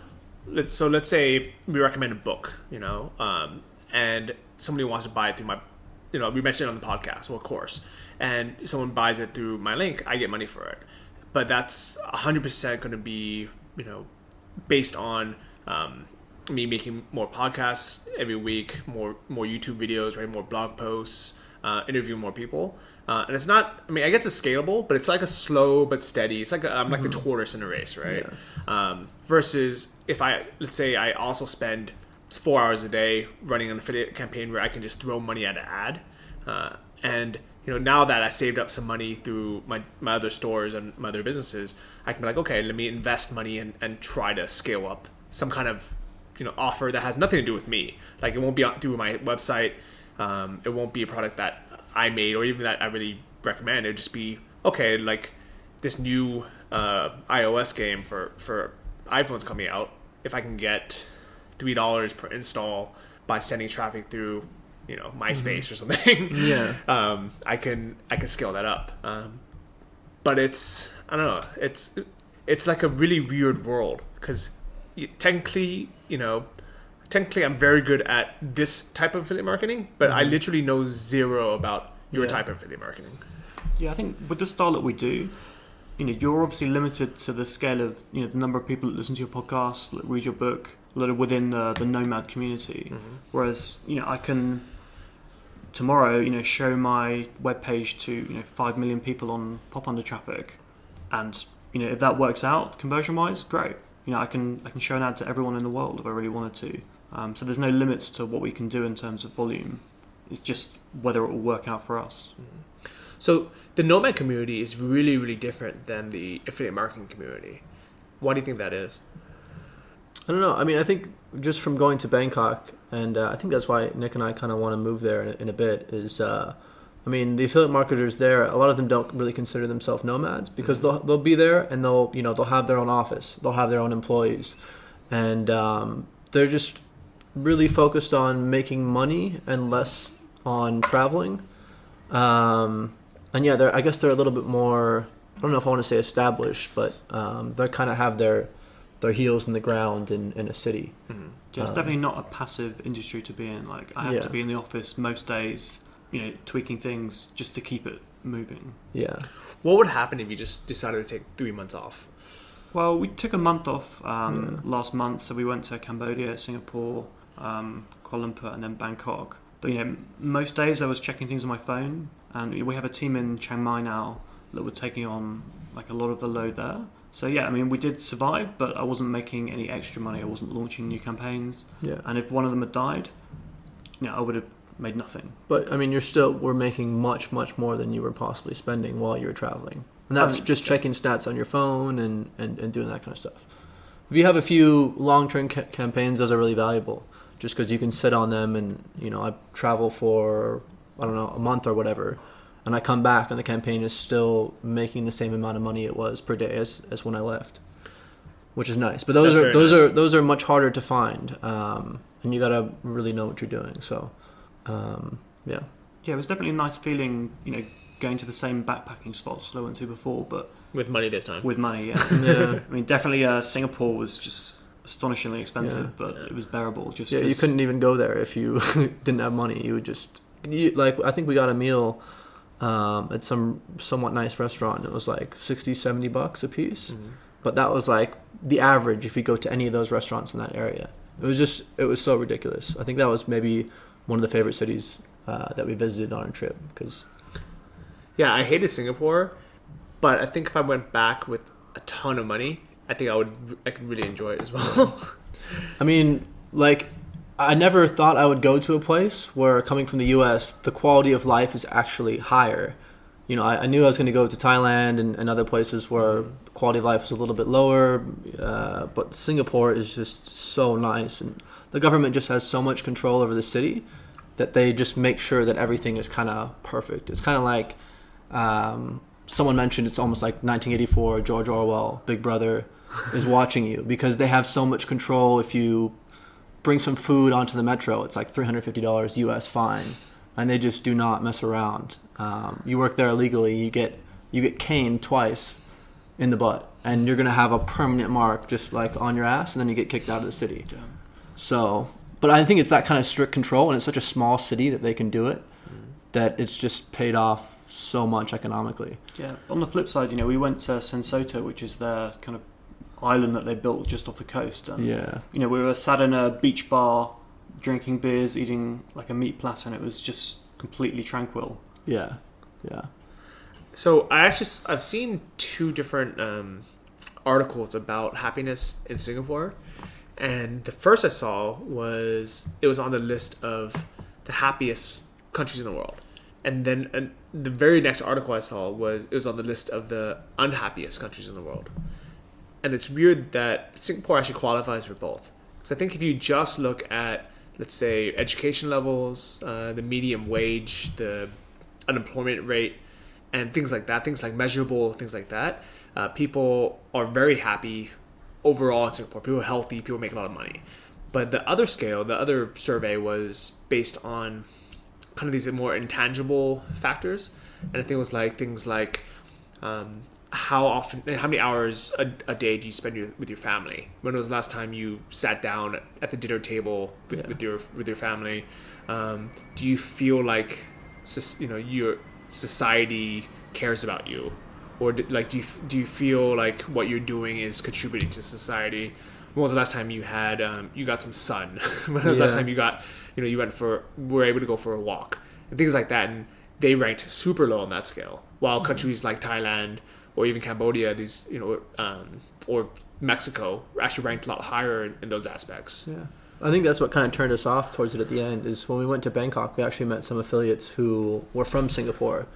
let's say we recommend a book, you know, and somebody wants to buy it through my, you know, we mentioned it on the podcast, well, of course, and someone buys it through my link, I get money for it. But that's 100% going to be, you know, based on me making more podcasts every week, more YouTube videos, writing more blog posts, interviewing more people. And it's not, I mean, I guess it's scalable, but it's like a slow but steady. It's like I'm like the tortoise in a race, right? Yeah. Versus if let's say I also spend 4 hours a day running an affiliate campaign where I can just throw money at an ad. And, you know, now that I've saved up some money through my other stores and my other businesses, I can be like, okay, let me invest money and try to scale up some kind of, you know, offer that has nothing to do with me. Like it won't be through my website. It won't be a product that I made or even that I really recommend. It'd just be, okay, like this new iOS game for iPhones coming out. If I can get $3 per install by sending traffic through, you know, MySpace or something, I can scale that up. But it's, I don't know, it's like a really weird world, because technically I'm very good at this type of affiliate marketing, but I literally know zero about your type of affiliate marketing. Yeah, I think with the style that we do, you know, you're obviously limited to the scale of, you know, the number of people that listen to your podcast, that read your book, that are within the Nomad community. Whereas, you know, I can tomorrow, you know, show my webpage to, you know, 5 million people on pop under traffic, and, you know, if that works out conversion wise, great. You know, I can show an ad to everyone in the world if I really wanted to. So there's no limits to what we can do in terms of volume. It's just whether it will work out for us. So the Nomad community is really, really different than the affiliate marketing community. Why do you think that is? I don't know. I mean, I think just from going to Bangkok, and I think that's why Nick and I kind of want to move there in a bit, is, I mean, the affiliate marketers there, a lot of them don't really consider themselves nomads, because they'll be there and they'll have their own office, they'll have their own employees, and they're just really focused on making money and less on traveling. And yeah, I guess they're a little bit more, I don't know if I want to say established, but they kind of have their heels in the ground in a city. Yeah, it's definitely not a passive industry to be in. Like, I have to be in the office most days, you know, tweaking things just to keep it moving. Yeah. What would happen if you just decided to take 3 months off? Well, we took a month off last month, so we went to Cambodia, Singapore, Kuala Lumpur, and then Bangkok. But, you know, most days I was checking things on my phone, and we have a team in Chiang Mai now that were taking on like a lot of the load there. So yeah, I mean, we did survive, but I wasn't making any extra money. I wasn't launching new campaigns. Yeah. And if one of them had died, you know, I would have made nothing. But I mean, we're making much, much more than you were possibly spending while you were traveling. And that's just checking stats on your phone and doing that kind of stuff. If you have a few long-term campaigns, those are really valuable, just because you can sit on them. And, you know, I travel for, I don't know, a month or whatever, and I come back and the campaign is still making the same amount of money it was per day as when I left, which is nice. But those are much harder to find, and you gotta really know what you're doing. So, yeah, it was definitely a nice feeling, you know, going to the same backpacking spots that I went to before, but with money this time. With money, yeah. I mean, definitely Singapore was just astonishingly expensive, but it was bearable. Just you couldn't even go there if you didn't have money. You would just I think we got a meal at some somewhat nice restaurant. It was like $60-$70 a piece, but that was like the average if you go to any of those restaurants in that area. It was so ridiculous. I think that was maybe one of the favorite cities that we visited on our trip, because I hated Singapore, but I think if I went back with a ton of money, I think I could really enjoy it as well. I mean, like, I never thought I would go to a place where, coming from the U.S., the quality of life is actually higher. You know, I knew I was going to go to Thailand and other places where the quality of life is a little bit lower, but Singapore is just so nice, and the government just has so much control over the city that they just make sure that everything is kind of perfect. It's kind of like someone mentioned, it's almost like 1984, George Orwell, Big Brother is watching you, because they have so much control. If you bring some food onto the metro, it's like $350 US fine, and they just do not mess around. You work there illegally, you get caned twice in the butt, and you're gonna have a permanent mark just like on your ass, and then you get kicked out of the city. Yeah. So, but I think it's that kind of strict control, and it's such a small city that they can do it, that it's just paid off so much economically. Yeah. On the flip side, we went to Sensoto, which is their kind of island that they built just off the coast. And, we were sat in a beach bar, drinking beers, eating like a meat platter, and it was just completely tranquil. Yeah. So I've seen two different articles about happiness in Singapore, and the first I saw was on the list of the happiest countries in the world, and then the very next article I saw was on the list of the unhappiest countries in the world. And it's weird that Singapore actually qualifies for both. Because I think if you just look at, let's say, education levels, the median wage, the unemployment rate, and things like that, things like measurable things like that, people are very happy overall in Singapore. People are healthy, people make a lot of money. But the other scale, the other survey was based on kind of these more intangible factors. And I think it was like things like how many hours a day do you spend with your family? When was the last time you sat down at the dinner table with your family? Do you feel like your society cares about you, or do you feel like what you're doing is contributing to society? When was the last time you had you got some sun? When was the last time you got were able to go for a walk and things like that? And they ranked super low on that scale, while countries like Thailand or even Cambodia, or Mexico actually ranked a lot higher in those aspects. Yeah. I think that's what kind of turned us off towards it at the end, is when we went to Bangkok, we actually met some affiliates who were from Singapore,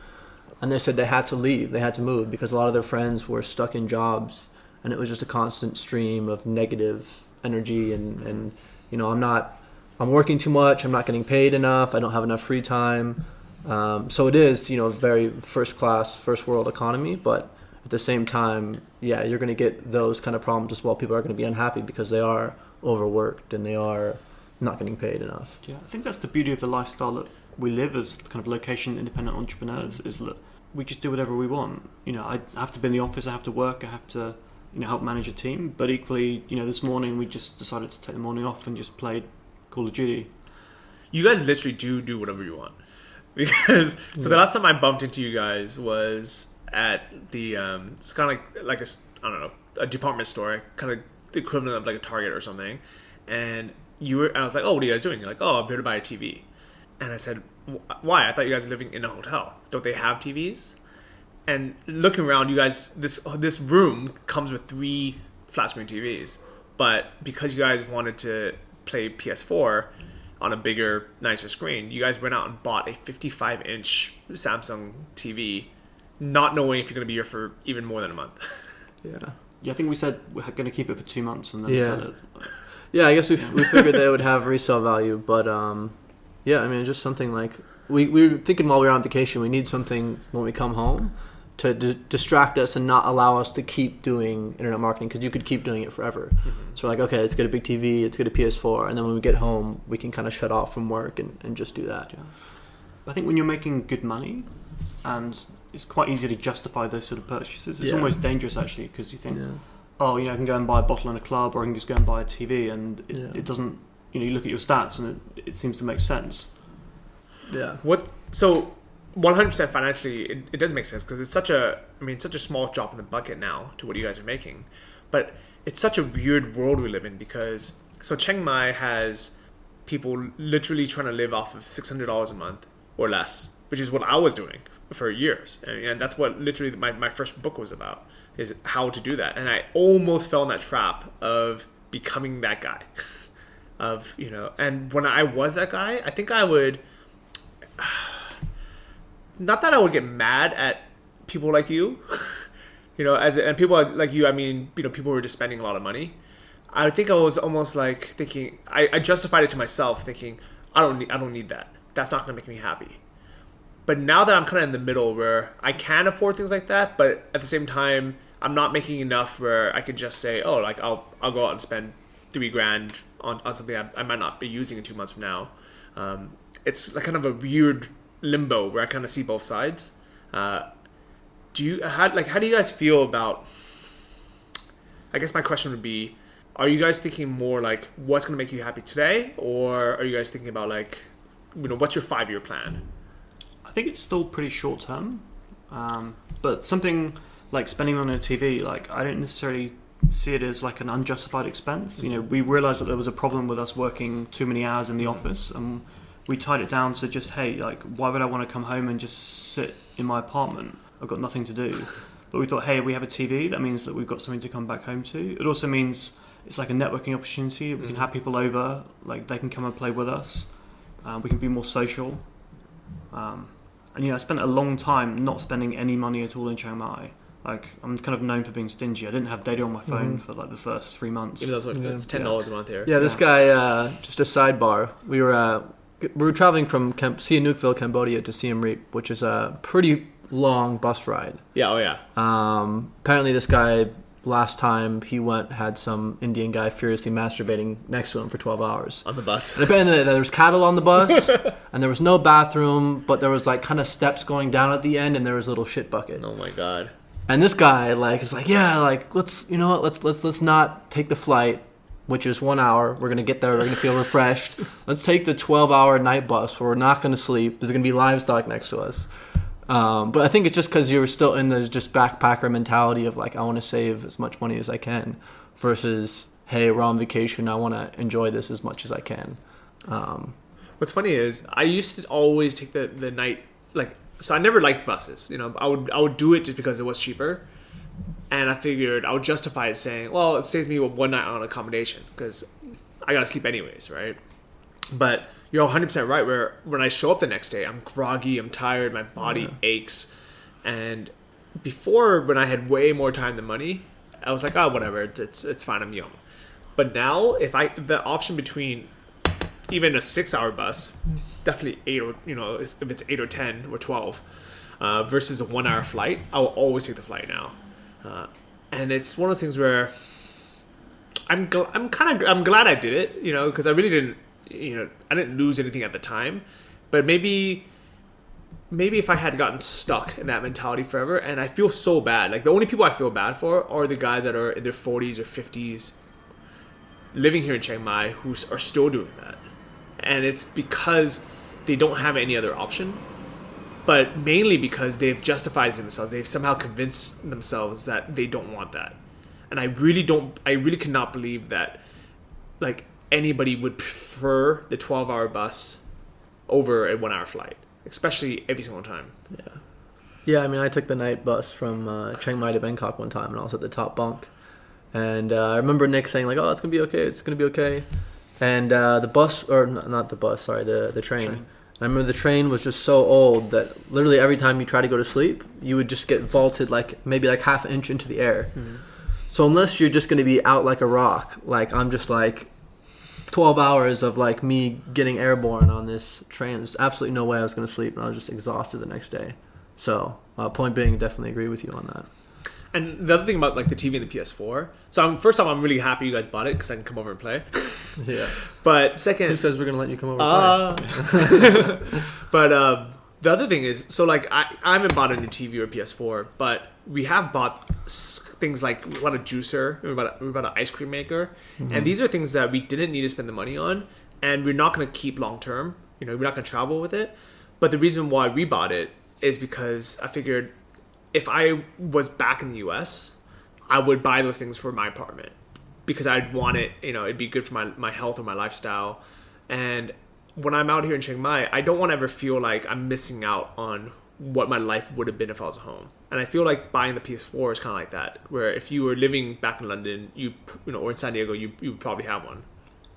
and they said they had to leave, they had to move, because a lot of their friends were stuck in jobs, and it was just a constant stream of negative energy, and I'm working too much, I'm not getting paid enough, I don't have enough free time. So it is, very first class, first world economy, but at the same time, you're going to get those kind of problems as well. People are going to be unhappy because they are overworked and they are not getting paid enough. Yeah, I think that's the beauty of the lifestyle that we live as kind of location independent entrepreneurs, is that we just do whatever we want. I have to be in the office, I have to work, I have to help manage a team, but equally, this morning we just decided to take the morning off and just played Call of Duty. You guys literally do whatever you want. Because the last time I bumped into you guys was at the it's kind of like a department store, kind of the equivalent of like a Target or something, and I was like, oh, what are you guys doing? You're like, oh, I'm here to buy a TV. And I said, why? I thought you guys were living in a hotel. Don't they have TVs? And looking around, you guys, this room comes with 3 flat screen TVs, but because you guys wanted to play PS4 on a bigger, nicer screen, you guys went out and bought a 55-inch Samsung TV, not knowing if you're going to be here for even more than a month. Yeah, I think we said we're going to keep it for 2 months and then sell it. Yeah, I guess we figured they would have resale value, but it's just something like we were thinking while we were on vacation, we need something when we come home to distract us and not allow us to keep doing internet marketing, because you could keep doing it forever. Mm-hmm. So we're like, okay, let's get a big TV, let's get a PS4, and then when we get home, we can kind of shut off from work and just do that. Yeah. I think when you're making good money, and it's quite easy to justify those sort of purchases, it's almost dangerous actually, because you think, I can go and buy a bottle in a club, or I can just go and buy a TV, and it doesn't, you look at your stats and it seems to make sense. Yeah. 100% financially, it does make sense, because it's such a small drop in the bucket now to what you guys are making, but it's such a weird world we live in, because Chiang Mai has people literally trying to live off of $600 a month or less, which is what I was doing for years, and that's what literally my first book was about, is how to do that, and I almost fell in that trap of becoming that guy. of, and when I was that guy, I think I would, not that I would get mad at people like you, and people like you, I mean, people who are just spending a lot of money. I think I was almost like thinking, I justified it to myself, thinking, I don't need that. That's not going to make me happy. But now that I'm kind of in the middle where I can afford things like that, but at the same time, I'm not making enough where I could just say, oh, like I'll go out and spend $3,000 on something I might not be using in 2 months from now. It's like kind of a weird limbo where I kind of see both sides. How do you guys feel about? I guess my question would be, are you guys thinking more like what's going to make you happy today, or are you guys thinking about like, what's your 5-year plan? I think it's still pretty short term, but something like spending on a TV, like I don't necessarily see it as like an unjustified expense. We realized that there was a problem with us working too many hours in the office, and we tied it down to just, hey, like why would I want to come home and just sit in my apartment? I've got nothing to do. But we thought, hey, we have a TV, that means that we've got something to come back home to. It also means it's like a networking opportunity. We can have people over, like they can come and play with us. We can be more social. And I spent a long time not spending any money at all in Chiang Mai. Like I'm kind of known for being stingy. I didn't have data on my phone for like the first 3 months. Even though it's $10 a month here. Yeah, this guy. Just a sidebar. We were traveling from Sihanoukville, Cambodia to Siem Reap, which is a pretty long bus ride. Yeah. Oh yeah. Apparently, this guy last time he went had some Indian guy furiously masturbating next to him for 12 hours on the bus. And apparently there was cattle on the bus, and there was no bathroom, but there was like kind of steps going down at the end, and there was a little shit bucket. Oh my god. And this guy is like, yeah, like let's not take the flight, which is 1 hour. We're gonna get there. We're gonna feel refreshed. Let's take the 12-hour night bus where we're not gonna sleep. There's gonna be livestock next to us. But I think it's just because you're still in the just backpacker mentality of like, I want to save as much money as I can, versus, hey, we're on vacation. I want to enjoy this as much as I can. What's funny is I used to always take the night, like, so I never liked buses. I would do it just because it was cheaper. And I figured I would justify it saying, well, it saves me 1 night on accommodation because I got to sleep anyways, right? But you're 100% right, where when I show up the next day, I'm groggy, I'm tired, my body aches. And before, when I had way more time than money, I was like, oh, whatever, it's fine, I'm young. But now, if the option between even a 6-hour bus, definitely 8 or, if it's 8 or 10 or 12, versus a 1-hour flight, I'll always take the flight now. And it's one of those things where I'm glad I did it, because I really didn't, I didn't lose anything at the time, but maybe if I had gotten stuck in that mentality forever, and I feel so bad. Like the only people I feel bad for are the guys that are in their 40s or 50s living here in Chiang Mai who are still doing that. And it's because they don't have any other option, but mainly because they've justified it to themselves. They've somehow convinced themselves that they don't want that. And I really cannot believe that, like, anybody would prefer the 12-hour bus over a 1-hour flight, especially every single time. Yeah, I mean, I took the night bus from Chiang Mai to Bangkok one time, and I was at the top bunk. And I remember Nick saying, like, oh, it's going to be okay, it's going to be okay. And the bus, or not the bus, sorry, the train. I remember the train was just so old that literally every time you try to go to sleep, you would just get vaulted maybe half an inch into the air. Mm-hmm. So unless you're just going to be out like a rock, like I'm just like 12 hours of like me getting airborne on this train, there's absolutely no way I was going to sleep, and I was just exhausted the next day. So point being, definitely agree with you on that. And the other thing about like the TV and the PS4, so first off, I'm really happy you guys bought it because I can come over and play. Yeah. But second, who says we're gonna let you come over and play? But the other thing is, so like I haven't bought a new TV or PS4, but we have bought things like we bought a juicer, we bought an ice cream maker, and these are things that we didn't need to spend the money on, and we're not going to keep long term. We're not going to travel with it. But the reason why we bought it is because I figured if I was back in the US, I would buy those things for my apartment because I'd want it, it'd be good for my health or my lifestyle. And when I'm out here in Chiang Mai, I don't want to ever feel like I'm missing out on what my life would have been if I was home. And I feel like buying the PS4 is kind of like that, where if you were living back in London, or in San Diego, you would probably have one.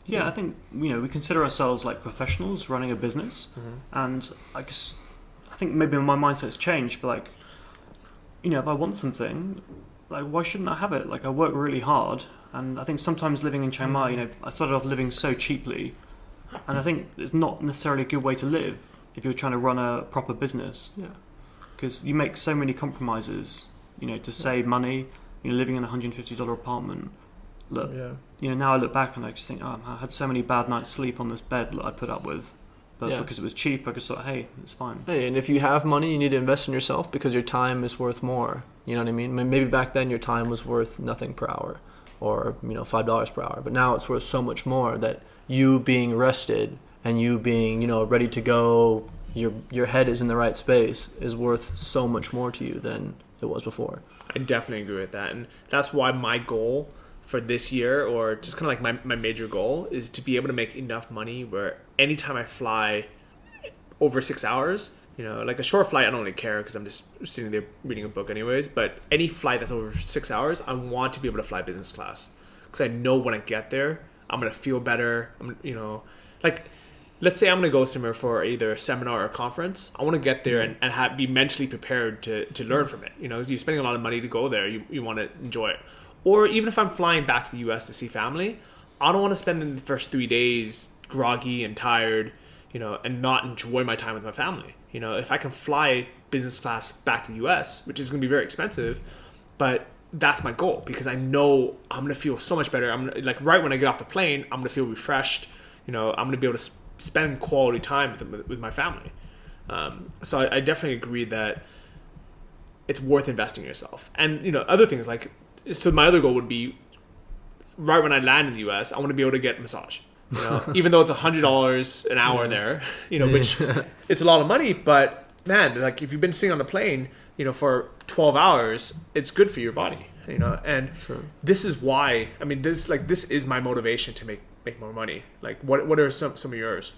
Yeah, I think we consider ourselves like professionals running a business, and I think maybe my mindset's changed. But like, if I want something, like why shouldn't I have it? Like I work really hard, and I think sometimes living in Chiang Mai, I started off living so cheaply, and I think it's not necessarily a good way to live if you're trying to run a proper business. Yeah. Because you make so many compromises, to save money. Living in a $150 apartment. Look, now I look back and I just think, I had so many bad nights sleep on this bed that I put up with, but because it was cheap, I just thought, hey, it's fine. Hey, and if you have money, you need to invest in yourself because your time is worth more. You know what I mean? Maybe back then your time was worth nothing per hour, or $5 per hour, but now it's worth so much more that you being rested and you being ready to go, your head is in the right space, is worth so much more to you than it was before. I definitely agree with that, and that's why my goal for this year, or just kind of like my major goal, is to be able to make enough money where anytime I fly over 6 hours, like a short flight I don't really care because I'm just sitting there reading a book anyways, but any flight that's over 6 hours, I want to be able to fly business class because I know when I get there I'm gonna feel better. Like let's say I'm going to go somewhere for either a seminar or a conference. I want to get there and be mentally prepared to learn from it. You're spending a lot of money to go there. You want to enjoy it. Or even if I'm flying back to the US to see family, I don't want to spend the first 3 days groggy and tired, and not enjoy my time with my family. If I can fly business class back to the US, which is going to be very expensive, but that's my goal because I know I'm going to feel so much better. I'm like right when I get off the plane, I'm going to feel refreshed. I'm going to be able to spend quality time with my family. So I definitely agree that it's worth investing in yourself. And, other things like, so my other goal would be right when I land in the US, I want to be able to get a massage. Even though it's $100 an hour there, which it's a lot of money, but man, like if you've been sitting on the plane, for 12 hours, it's good for your body, and this is why, this is my motivation to make more money. Like what are some of yours?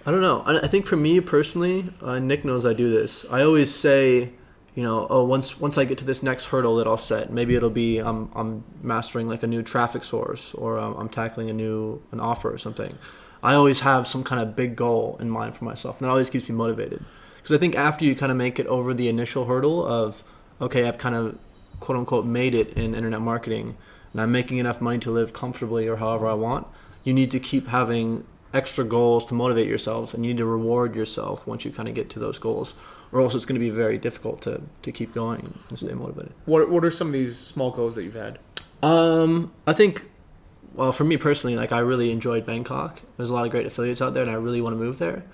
I don't know. I think for me personally, Nick knows I do this. I always say, once I get to this next hurdle that I'll set, maybe it'll be I'm mastering like a new traffic source, or I'm tackling an offer or something. I always have some kind of big goal in mind for myself, and that always keeps me motivated. Because I think after you kind of make it over the initial hurdle of, okay, I've kind of quote unquote made it in internet marketing, and I'm making enough money to live comfortably or however I want, you need to keep having extra goals to motivate yourself, and you need to reward yourself once you kind of get to those goals, or else it's going to be very difficult to keep going and stay motivated. What are some of these small goals that you've had? I think, well, for me personally, like I really enjoyed Bangkok. There's a lot of great affiliates out there, and I really want to move there.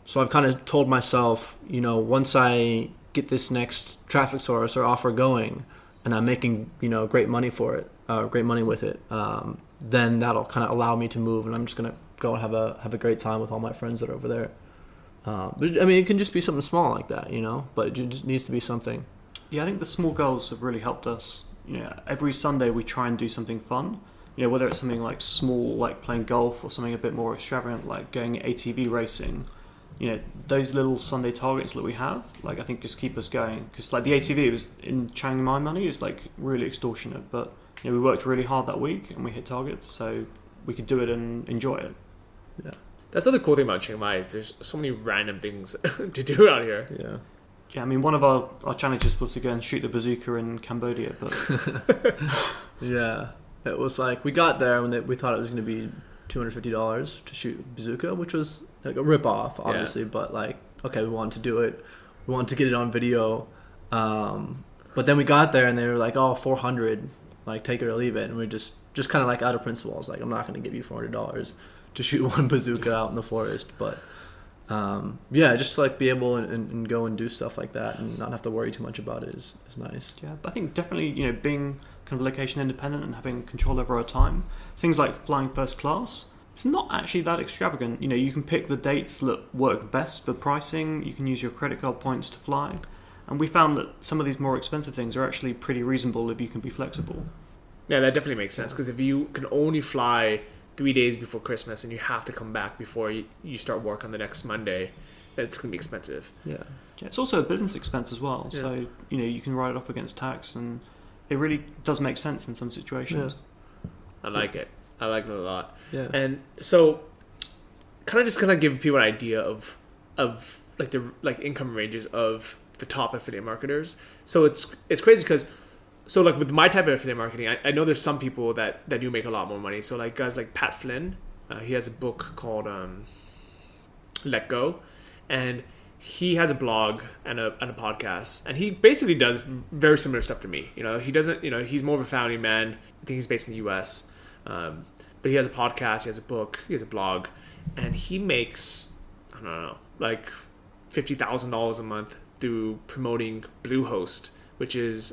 So I've kind of told myself, once I get this next traffic source or offer going, and I'm making, great money for it, great money with it, then that'll kind of allow me to move, and I'm just gonna go and have a great time with all my friends that are over there. But it can just be something small like that, but it just needs to be something. Yeah, I think the small goals have really helped us. Every Sunday we try and do something fun. Whether it's something like small, like playing golf, or something a bit more extravagant, like going ATV racing. Those little Sunday targets that we have, like I think just keep us going. Because like the ATV was in Chiang Mai money is like really extortionate, but we worked really hard that week and we hit targets, so we could do it and enjoy it. Yeah, that's the other cool thing about Chiang Mai is there's so many random things to do out here. Yeah, one of our challenges was to go and shoot the bazooka in Cambodia, but yeah, it was like we got there and we thought it was going to be $250 to shoot bazooka, which was like a rip-off, obviously, but like, okay, we wanted to do it. We wanted to get it on video. But then we got there and they were like, oh, $400, like take it or leave it. And we just kind of like out of principle, I was like, I'm not going to give you $400 to shoot one bazooka out in the forest. But just to like be able and go and do stuff like that and not have to worry too much about it is nice. Yeah, but I think definitely, being kind of location independent and having control over our time, things like flying first class, it's not actually that extravagant. You can pick the dates that work best for pricing. You can use your credit card points to fly. And we found that some of these more expensive things are actually pretty reasonable if you can be flexible. Yeah, that definitely makes sense, because if you can only fly 3 days before Christmas and you have to come back before you start work on the next Monday, it's going to be expensive. Yeah, it's also a business expense as well. Yeah. So, you can write it off against tax, and it really does make sense in some situations. Yeah. I like it. I like it a lot. Yeah. And so, kind of give people an idea of like the like income ranges of the top affiliate marketers. So it's crazy because so like with my type of affiliate marketing, I know there's some people that do make a lot more money. So like guys like Pat Flynn, he has a book called Let Go, and he has a blog and a podcast, and he basically does very similar stuff to me. You know, he doesn't, you know, he's more of a founding man. I think he's based in the US. But he has a podcast, he has a book, he has a blog, and he makes, I don't know, like $50,000 a month through promoting Bluehost, which is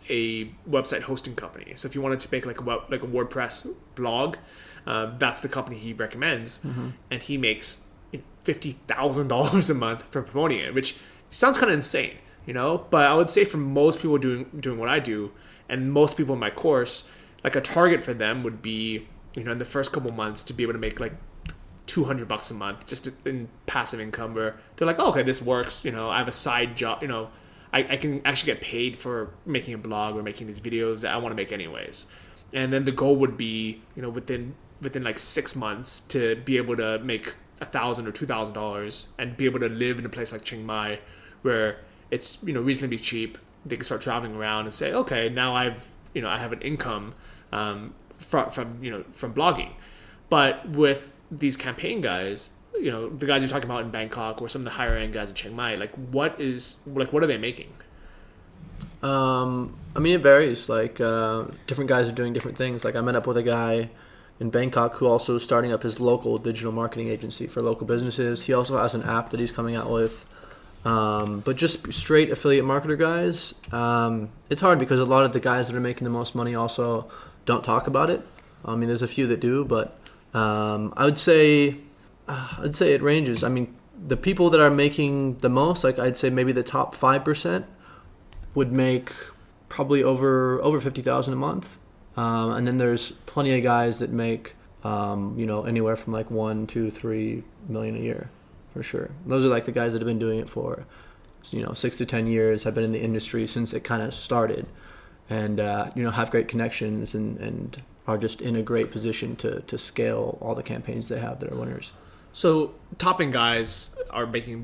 a website hosting company. So if you wanted to make like a WordPress blog, that's the company he recommends, and he makes $50,000 a month for promoting it, which sounds kind of insane, you know. But I would say for most people doing what I do, and most people in my course, like a target for them would be, you know, in the first couple months to be able to make like $200 a month just in passive income, where they're like, oh, okay, this works. You know, I have a side job. You know, I can actually get paid for making a blog or making these videos that I want to make anyways. And then the goal would be, you know, within like 6 months to be able to make $1,000 or $2,000 and be able to live in a place like Chiang Mai where it's, you know, reasonably cheap. They can start traveling around and say, okay, now I have an income from blogging. But with these campaign guys, you know, the guys you're talking about in Bangkok or some of the higher end guys in Chiang Mai, what are they making? I mean, it varies. Like different guys are doing different things. Like I met up with a guy in Bangkok who also is starting up his local digital marketing agency for local businesses. He also has an app that he's coming out with. But just straight affiliate marketer guys, it's hard because a lot of the guys that are making the most money also don't talk about it. I mean, there's a few that do, but I'd say it ranges. I mean, the people that are making the most, like I'd say maybe the top 5% would make probably over $50,000 a month. And then there's plenty of guys that make, anywhere from like 1, 2, 3 million a year, for sure. Those are like the guys that have been doing it for, 6 to 10 years, have been in the industry since it kind of started, and have great connections and are just in a great position to scale all the campaigns they have that are winners. So top end guys are making